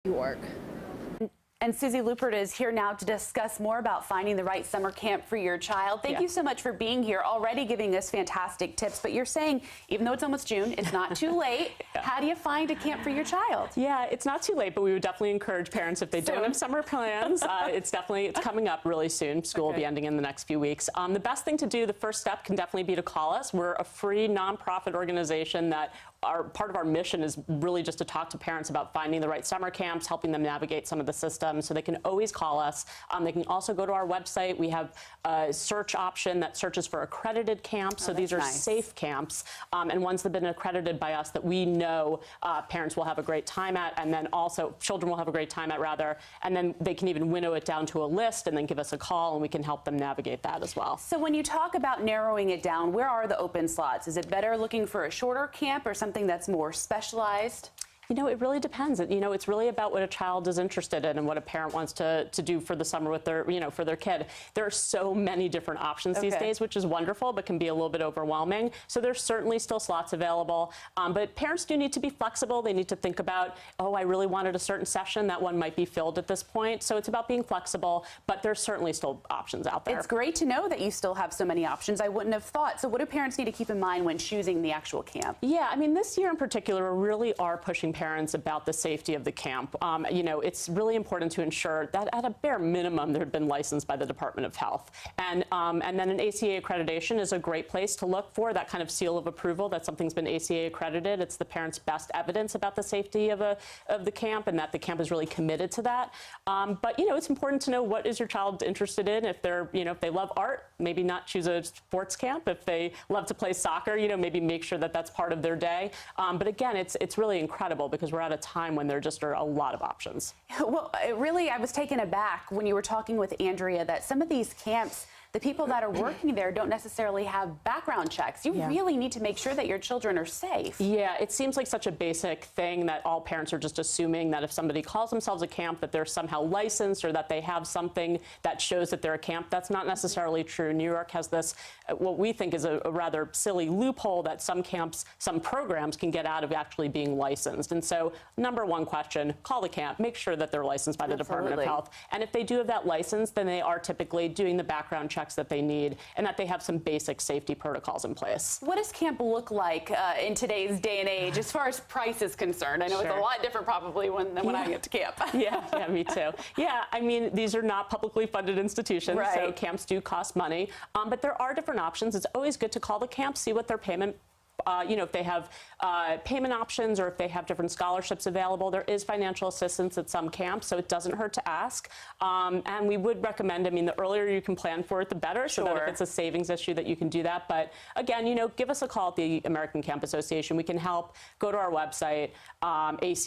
York. And Susie Lupert is here now to discuss more about finding the right summer camp for your child. Thank you so much for being here, already giving us fantastic tips. But you're saying, even though it's almost June, it's not too late. How do you find a camp for your child? Yeah, it's not too late, but we would definitely encourage parents, if they don't have summer plans, it's coming up really soon. School will be ending in the next few weeks. The best thing to do, the first step can definitely be to call us. We're a free nonprofit organization that part of our mission is really just to talk to parents about finding the right summer camps, helping them navigate some of the systems. So they can always call us. They can also go to our website. We have a search option that searches for accredited camps. So these are safe camps and ones that have been accredited by us that we know parents will have a great time at, and then also children will have a great time at, rather. And then they can even winnow it down to a list and then give us a call, and we can help them navigate that as well. So when you talk about narrowing it down, where are the open slots? Is it better looking for a shorter camp or something that's more specialized? You know, it really depends. You know, it's really about what a child is interested in and what a parent wants to do for the summer with their, for their kid. There are so many different options these days, which is wonderful, but can be a little bit overwhelming. So there's certainly still slots available. But parents do need to be flexible. They need to think about, oh, I really wanted a certain session. That one might be filled at this point. So it's about being flexible, but there's certainly still options out there. It's great to know that you still have so many options. I wouldn't have thought. So what do parents need to keep in mind when choosing the actual camp? Yeah, I mean, this year in particular, we really are pushing parents about the safety of the camp. You know, it's really important to ensure that at a bare minimum they've been licensed by the Department of Health. And then an ACA accreditation is a great place to look for that kind of seal of approval that something's been ACA accredited. It's the parent's best evidence about the safety of the camp, and that the camp is really committed to that. But you know, it's important to know what is your child interested in. If they're, if they love art, maybe not choose a sports camp. If they love to play soccer, maybe make sure that that's part of their day. But again, it's really incredible because we're at a time when there just are a lot of options. Well, really, I was taken aback when you were talking with Andrea that some of these camps, the people that are working there don't necessarily have background checks. You really need to make sure that your children are safe. Yeah, it seems like such a basic thing that all parents are just assuming that if somebody calls themselves a camp that they're somehow licensed or that they have something that shows that they're a camp. That's not necessarily true. New York has this, what we think is a rather silly loophole that some camps, some programs can get out of actually being licensed. And so, number one question, call the camp, make sure that they're licensed by the Department of Health. And if they do have that license, then they are typically doing the background check that they need, and that they have some basic safety protocols in place. What does camp look like in today's day and age as far as price is concerned? I know it's a lot different probably than when I get to camp. yeah, me too. Yeah, I mean, these are not publicly funded institutions, so camps do cost money, but there are different options. It's always good to call the camp, see what their payment if they have payment options or if they have different scholarships available. There is financial assistance at some camps, so it doesn't hurt to ask. And we would recommend, I mean, the earlier you can plan for it, the better, so that if it's a savings issue that you can do that. But again, give us a call at the American Camp Association. We can help. Go to our website, acanyj.org.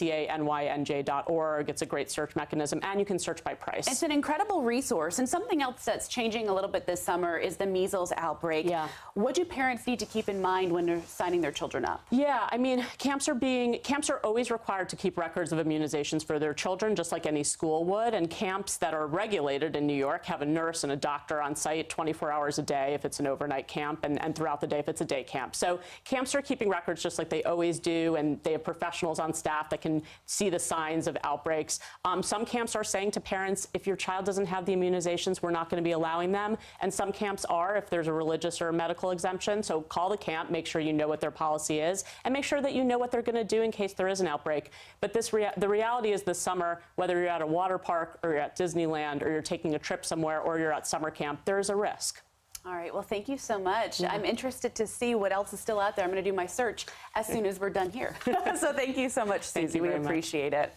It's a great search mechanism, and you can search by price. It's an incredible resource. And something else that's changing a little bit this summer is the measles outbreak. Yeah. What do parents need to keep in mind when they're signing their children up? Yeah, I mean, camps are always required to keep records of immunizations for their children, just like any school would. And camps that are regulated in New York have a nurse and a doctor on site 24 hours a day if it's an overnight camp, and throughout the day if it's a day camp. So camps are keeping records just like they always do, and they have professionals on staff that can see the signs of outbreaks. Some camps are saying to parents, if your child doesn't have the immunizations, we're not going to be allowing them. And some camps are, if there's a religious or a medical exemption. So call the camp, make sure you know what their policy is, and make sure that you know what they're going to do in case there is an outbreak. But the reality is this summer, whether you're at a water park or you're at Disneyland or you're taking a trip somewhere or you're at summer camp, there is a risk. All right. Well, thank you so much. I'm interested to see what else is still out there. I'm going to do my search as soon as we're done here. So thank you so much, Susie. We appreciate it.